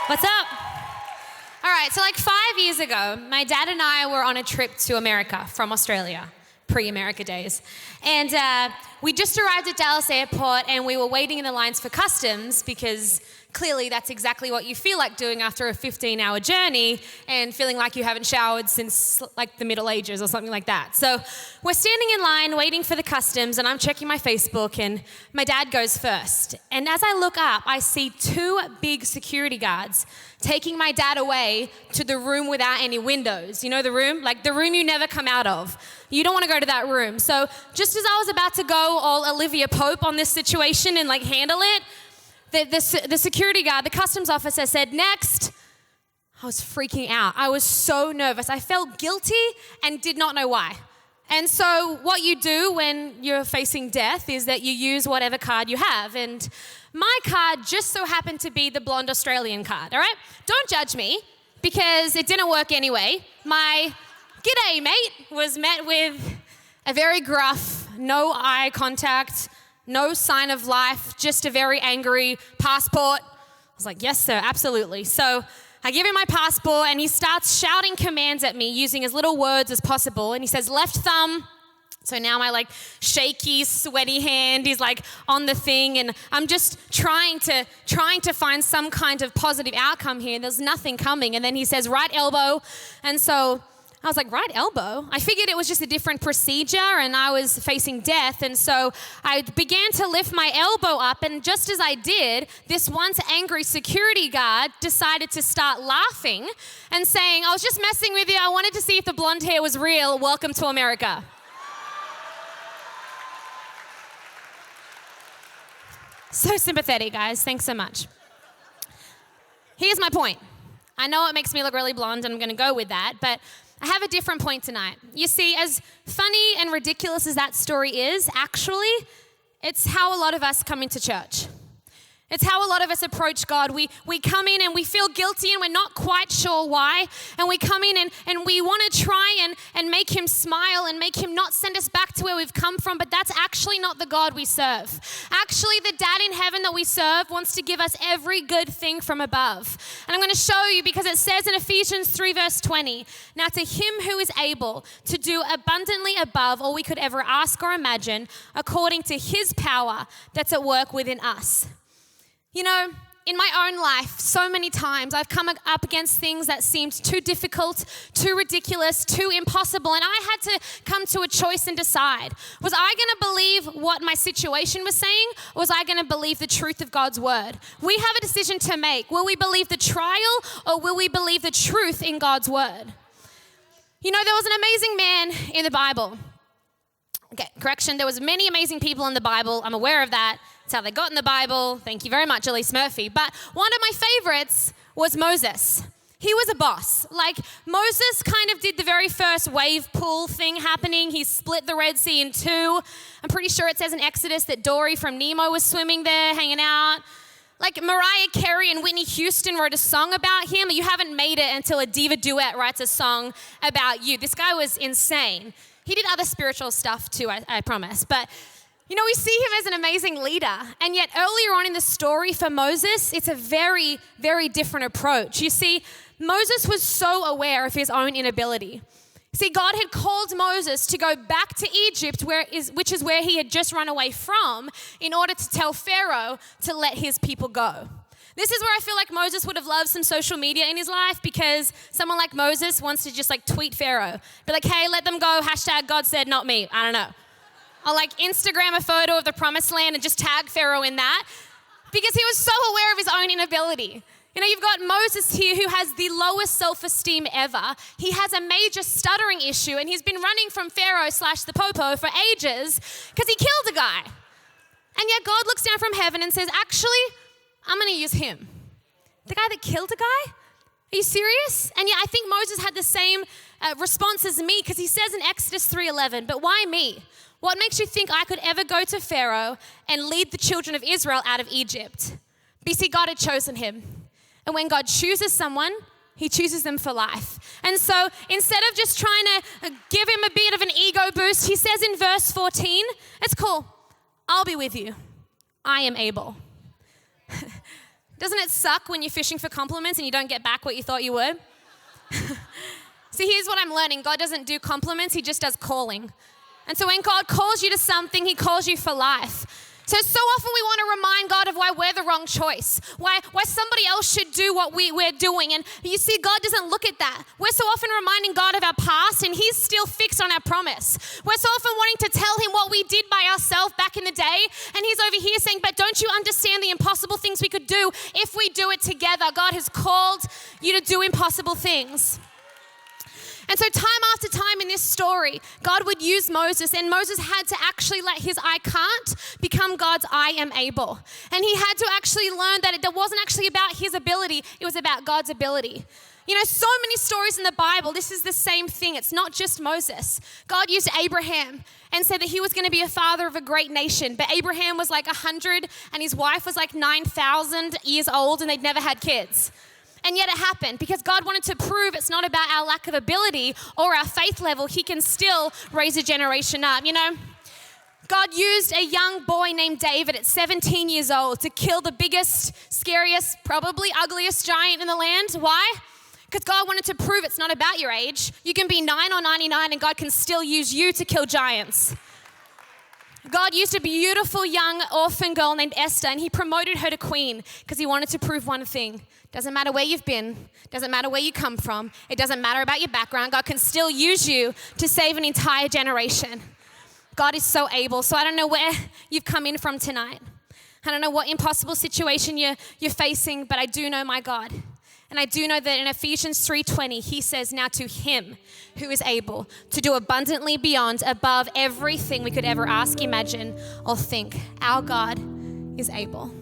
What's up? All right, so like 5 years ago, my dad and I were on a trip to America from Australia, pre-America days. And we just arrived at Dallas Airport and we were waiting in the lines for customs because clearly that's exactly what you feel like doing after a 15-hour journey and feeling like you haven't showered since like the Middle Ages or something like that. So we're standing in line waiting for the customs and I'm checking my Facebook and my dad goes first. And as I look up, I see 2 big security guards taking my dad away to the room without any windows. You know the room? Like the room you never come out of. You don't want to go to that room. So just as I was about to go all Olivia Pope on this situation and like handle it, the security guard, the customs officer said, "Next." I was freaking out. I was so nervous. I felt guilty and did not know why. And so what you do when you're facing death is that you use whatever card you have. And my card just so happened to be the blonde Australian card, all right? Don't judge me because it didn't work anyway. My "G'day, mate" was met with a very gruff, no eye contact, no sign of life, just a very angry passport. I was like, "Yes, sir, absolutely." So I give him my passport and he starts shouting commands at me using as little words as possible. And he says, "Left thumb." So now my like shaky, sweaty hand is like on the thing and I'm just trying to find some kind of positive outcome here. There's nothing coming. And then he says, "Right elbow." And so I was like, "Right elbow?" I figured it was just a different procedure and I was facing death. And so I began to lift my elbow up and just as I did, this once angry security guard decided to start laughing and saying, "I was just messing with you. I wanted to see if the blonde hair was real. Welcome to America." So sympathetic, guys. Thanks so much. Here's my point. I know it makes me look really blonde and I'm going to go with that, but I have a different point tonight. You see, as funny and ridiculous as that story is, actually, it's how a lot of us come into church. It's how a lot of us approach God. We come in and we feel guilty and we're not quite sure why. And we come in and we want to try and make him smile and make him not send us back to where we've come from. But that's actually not the God we serve. Actually, the dad in heaven that we serve wants to give us every good thing from above. And I'm going to show you because it says in Ephesians 3 verse 20, "Now to him who is able to do abundantly above all we could ever ask or imagine, according to his power that's at work within us." You know, in my own life, so many times I've come up against things that seemed too difficult, too ridiculous, too impossible, and I had to come to a choice and decide. Was I going to believe what my situation was saying, or was I going to believe the truth of God's word? We have a decision to make. Will we believe the trial, or will we believe the truth in God's word? You know, there was an amazing man in the Bible. Okay, correction, there was many amazing people in the Bible. I'm aware of that. It's how they got in the Bible. Thank you very much, Elyse Murphy. But one of my favorites was Moses. He was a boss. Like Moses kind of did the very first wave pool thing happening. He split the Red Sea in 2. I'm pretty sure it says in Exodus that Dory from Nemo was swimming there, hanging out. Like Mariah Carey and Whitney Houston wrote a song about him. You haven't made it until a diva duet writes a song about you. This guy was insane. He did other spiritual stuff too, I promise. But you know, we see him as an amazing leader. And yet earlier on in the story for Moses, it's a very, very different approach. You see, Moses was so aware of his own inability. See, God had called Moses to go back to Egypt, which is where he had just run away from, in order to tell Pharaoh to let his people go. This is where I feel like Moses would have loved some social media in his life because someone like Moses wants to just like tweet Pharaoh. Be like, "Hey, let them go, hashtag God said, not me." I don't know. I'll like Instagram a photo of the promised land and just tag Pharaoh in that because he was so aware of his own inability. You know, you've got Moses here who has the lowest self-esteem ever. He has a major stuttering issue and he's been running from Pharaoh / the Popo for ages because he killed a guy. And yet God looks down from heaven and says, "Actually, I'm going to use him." The guy that killed a guy? Are you serious? And yet I think Moses had the same response as me because he says in Exodus 3:11, "But why me? What makes you think I could ever go to Pharaoh and lead the children of Israel out of Egypt?" But you see, God had chosen him. And when God chooses someone, he chooses them for life. And so instead of just trying to give him a bit of an ego boost, he says in verse 14, "It's cool. I'll be with you. I am able." Doesn't it suck when you're fishing for compliments and you don't get back what you thought you would? See, here's what I'm learning. God doesn't do compliments, he just does calling. And so when God calls you to something, he calls you for life. So often we want to remind God of why we're the wrong choice, why somebody else should do what we're doing. And you see, God doesn't look at that. We're so often reminding God of our past, and he's still fixed on our promise. We're so often wanting to tell him what we did by ourselves back in the day, and he's over here saying, but don't you understand the impossible things we could do if we do it together? God has called you to do impossible things. And so time after time in this story, God would use Moses, and Moses had to actually let his I can't become God's I am able. And he had to actually learn that it wasn't actually about his ability, it was about God's ability. You know, so many stories in the Bible, this is the same thing. It's not just Moses. God used Abraham and said that he was going to be a father of a great nation. But Abraham was like 100 and his wife was like 9,000 years old and they'd never had kids. And yet it happened because God wanted to prove it's not about our lack of ability or our faith level. He can still raise a generation up, you know. God used a young boy named David at 17 years old to kill the biggest, scariest, probably ugliest giant in the land. Why? Because God wanted to prove it's not about your age. You can be 9 or 99 and God can still use you to kill giants. God used a beautiful young orphan girl named Esther and he promoted her to queen because he wanted to prove one thing. Doesn't matter where you've been, doesn't matter where you come from, it doesn't matter about your background. God can still use you to save an entire generation. God is so able. So I don't know where you've come in from tonight. I don't know what impossible situation you're facing, but I do know my God. And I do know that in Ephesians 3:20, he says, now to him who is able to do abundantly beyond, above everything we could ever ask, imagine, or think. Our God is able.